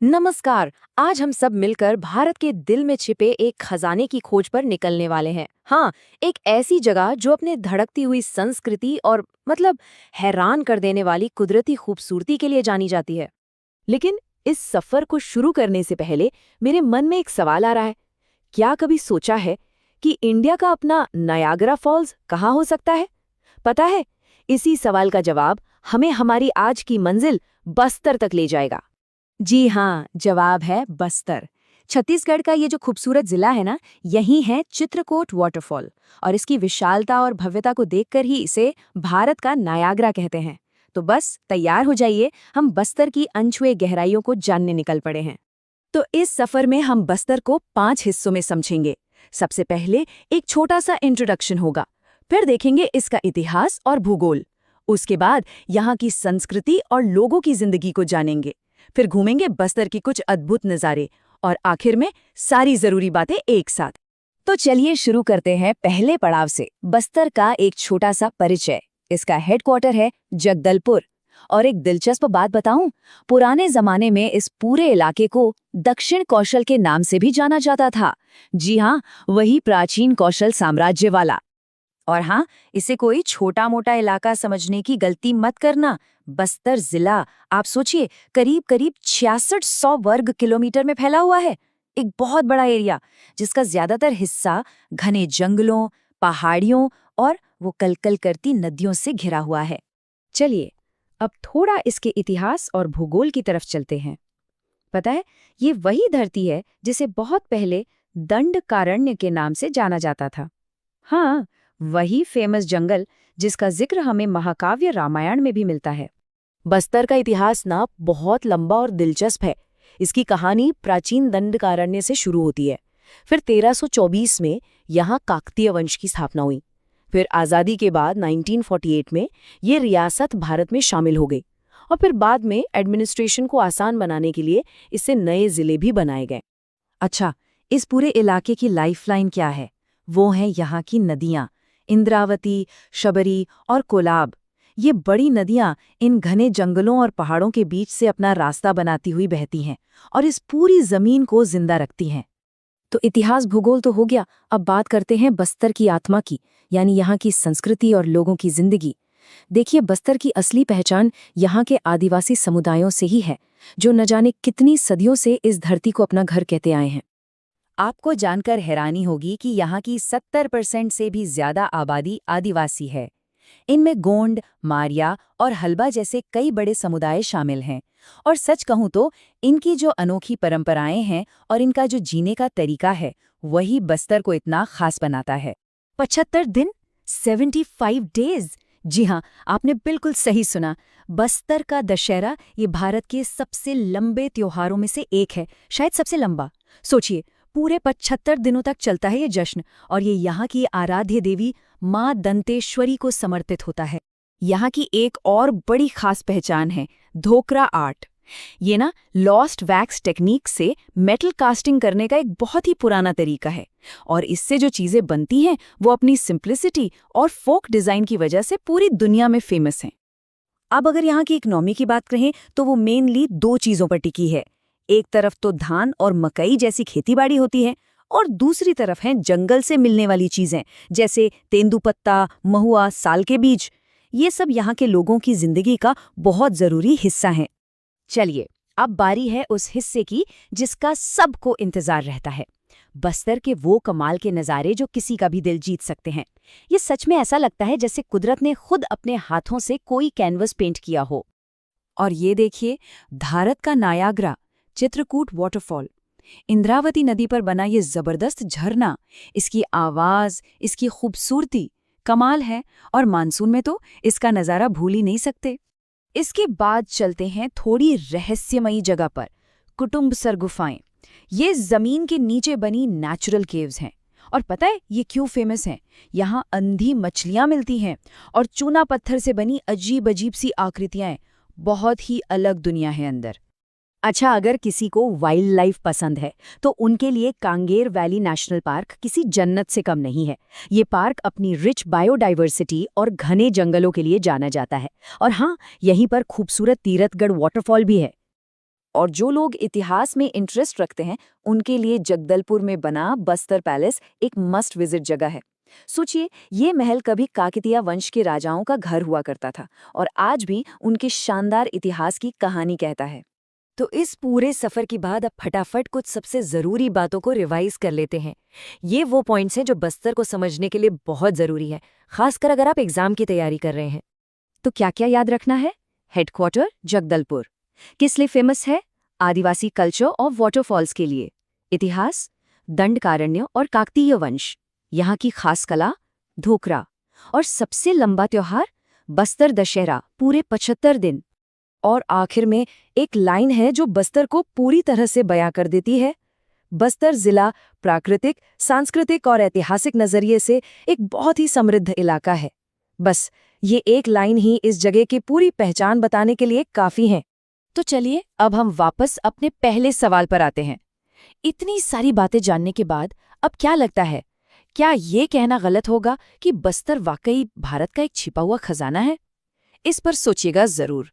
नमस्कार। आज हम सब मिलकर भारत के दिल में छिपे एक खजाने की खोज पर निकलने वाले हैं। हाँ, एक ऐसी जगह जो अपने धड़कती हुई संस्कृति और हैरान कर देने वाली कुदरती खूबसूरती के लिए जानी जाती है। लेकिन इस सफर को शुरू करने से पहले मेरे मन में एक सवाल आ रहा है। क्या कभी सोचा है कि इंडिया का अपना नयागरा फॉल्स कहाँ हो सकता है? पता है, इसी सवाल का जवाब हमें हमारी आज की मंजिल बस्तर तक ले जाएगा। जी हाँ, जवाब है बस्तर। छत्तीसगढ़ का ये जो खूबसूरत जिला है ना, यही है चित्रकोट वाटरफॉल। और इसकी विशालता और भव्यता को देखकर ही इसे भारत का नायाग्रा कहते हैं। तो बस तैयार हो जाइए, हम बस्तर की अनछुए गहराइयों को जानने निकल पड़े हैं। तो इस सफर में हम बस्तर को 5 हिस्सों में समझेंगे। सबसे पहले एक छोटा सा इंट्रोडक्शन होगा, फिर देखेंगे इसका इतिहास और भूगोल। उसके बाद यहाँ की संस्कृति और लोगों की जिंदगी को जानेंगे। फिर घूमेंगे बस्तर की कुछ अद्भुत नज़ारे और आखिर में सारी जरूरी बातें एक साथ। तो चलिए शुरू करते हैं पहले पड़ाव से, बस्तर का एक छोटा सा परिचय। इसका हेडक्वार्टर है जगदलपुर। और एक दिलचस्प बात बताऊं, पुराने जमाने में इस पूरे इलाके को दक्षिण कौशल के नाम से भी जाना जाता था। जी हाँ, वही प्राचीन कौशल साम्राज्य वाला। और हाँ, इसे कोई छोटा मोटा इलाका समझने की गलती मत करना। बस्तर जिला, आप सोचिए, करीब करीब 6600 वर्ग किलोमीटर में फैला हुआ है। एक बहुत बड़ा एरिया, जिसका ज्यादातर हिस्सा घने जंगलों, पहाड़ियों और वो कलकल करती नदियों से घिरा हुआ है। चलिए, अब थोड़ा इसके इतिहास और भूगोल की तरफ चलते हैं। पता है, ये वही धरती है जिसे बहुत पहले दंडकारण्य के नाम से जाना जाता था। हाँ, वही फेमस जंगल जिसका जिक्र हमें महाकाव्य रामायण में भी मिलता है। बस्तर का इतिहास ना बहुत लंबा और दिलचस्प है। इसकी कहानी प्राचीन दंडकारण्य से शुरू होती है। फिर 1324 में यहाँ काकतीय वंश की स्थापना हुई। फिर आज़ादी के बाद 1948 में ये रियासत भारत में शामिल हो गई। और फिर बाद में एडमिनिस्ट्रेशन को आसान बनाने के लिए इससे नए जिले भी बनाए गए। अच्छा, इस पूरे इलाके की लाइफलाइन क्या है? वो हैं यहाँ की नदियाँ, इंद्रावती, शबरी और कोलाब। ये बड़ी नदियाँ इन घने जंगलों और पहाड़ों के बीच से अपना रास्ता बनाती हुई बहती हैं और इस पूरी जमीन को जिंदा रखती हैं। तो इतिहास भूगोल तो हो गया, अब बात करते हैं बस्तर की आत्मा की, यानी यहाँ की संस्कृति और लोगों की जिंदगी। देखिए, बस्तर की असली पहचान यहाँ के आदिवासी समुदायों से ही है, जो न जाने कितनी सदियों से इस धरती को अपना घर कहते आए हैं। आपको जानकर हैरानी होगी कि यहाँ की 70% से भी ज्यादा आबादी आदिवासी है। इनमें गोंड, मारिया और हल्बा जैसे कई बड़े समुदाय शामिल हैं। और सच कहूँ तो इनकी जो अनोखी परंपराएं हैं और इनका जो जीने का तरीका है, वही बस्तर को इतना खास बनाता है। 75 दिन, 75 डेज। जी हाँ, आपने बिल्कुल सही सुना। बस्तर का दशहरा ये भारत के सबसे लंबे त्योहारों में से एक है, शायद सबसे लंबा। सोचिए, पूरे 75 दिनों तक चलता है ये जश्न, और ये यहाँ की आराध्य देवी माँ दंतेश्वरी को समर्पित होता है। यहाँ की एक और बड़ी खास पहचान है धोकरा आर्ट। ये ना लॉस्ट वैक्स टेक्निक से मेटल कास्टिंग करने का एक बहुत ही पुराना तरीका है, और इससे जो चीजें बनती हैं वो अपनी सिंप्लिसिटी और फोक डिजाइन की वजह से पूरी दुनिया में फेमस हैं। अब अगर यहाँ की इकोनॉमी की बात करें तो वो मेनली दो चीजों पर टिकी है। एक तरफ तो धान और मकई जैसी खेतीबाड़ी होती है, और दूसरी तरफ हैं जंगल से मिलने वाली चीजें, जैसे तेंदुपत्ता, महुआ, साल के बीज। ये सब यहाँ के लोगों की जिंदगी का बहुत जरूरी हिस्सा हैं। चलिए, अब बारी है उस हिस्से की जिसका सबको इंतजार रहता है। बस्तर के वो कमाल के नज़ारे जो किसी का भी दिल जीत सकते हैं। ये सच में ऐसा लगता है जैसे कुदरत ने खुद अपने हाथों से कोई कैनवस पेंट किया हो। और ये देखिए, भारत का नायाग्रा, चित्रकूट वाटरफॉल, इंद्रावती नदी पर बना ये जबरदस्त झरना, इसकी आवाज, इसकी खूबसूरती कमाल है। और मानसून में तो इसका नज़ारा भूल ही नहीं सकते। इसके बाद चलते हैं थोड़ी रहस्यमयी जगह पर, कुटुम्बसर गुफाएं। ये जमीन के नीचे बनी नेचुरल केव्स हैं। और पता है ये क्यों फेमस हैं? यहाँ अंधी मछलियाँ मिलती हैं और चूना पत्थर से बनी अजीब अजीब सी आकृतियाँ हैं। बहुत ही अलग दुनिया है अंदर। अच्छा, अगर किसी को वाइल्ड लाइफ पसंद है तो उनके लिए कांगेर वैली नेशनल पार्क किसी जन्नत से कम नहीं है। ये पार्क अपनी रिच बायोडाइवर्सिटी और घने जंगलों के लिए जाना जाता है। और हाँ, यहीं पर खूबसूरत तीरथगढ़ वाटरफॉल भी है। और जो लोग इतिहास में इंटरेस्ट रखते हैं उनके लिए जगदलपुर में बना बस्तर पैलेस एक मस्ट विजिट जगह है। सोचिए, ये महल कभी काकतीय वंश के राजाओं का घर हुआ करता था और आज भी उनके शानदार इतिहास की कहानी कहता है। तो इस पूरे सफर के बाद अब फटाफट कुछ सबसे जरूरी बातों को रिवाइज कर लेते हैं। ये वो पॉइंट्स हैं जो बस्तर को समझने के लिए बहुत जरूरी है, खासकर अगर आप एग्जाम की तैयारी कर रहे हैं। तो क्या क्या याद रखना है? हेडक्वार्टर जगदलपुर किस लिए फेमस है? आदिवासी कल्चर और वाटरफॉल्स के लिए। इतिहास, दंडकारण्य और काकतीय वंश, यहाँ की खास कला, ढोकरा। और सबसे लंबा त्योहार बस्तर दशहरा, पूरे 75 दिन। और आखिर में एक लाइन है जो बस्तर को पूरी तरह से बयां कर देती है। बस्तर जिला प्राकृतिक, सांस्कृतिक और ऐतिहासिक नजरिए से एक बहुत ही समृद्ध इलाका है। बस ये एक लाइन ही इस जगह की पूरी पहचान बताने के लिए काफी है। तो चलिए अब हम वापस अपने पहले सवाल पर आते हैं। इतनी सारी बातें जानने के बाद अब क्या लगता है, क्या ये कहना गलत होगा कि बस्तर वाकई भारत का एक छिपा हुआ खजाना है? इस पर सोचिएगा जरूर।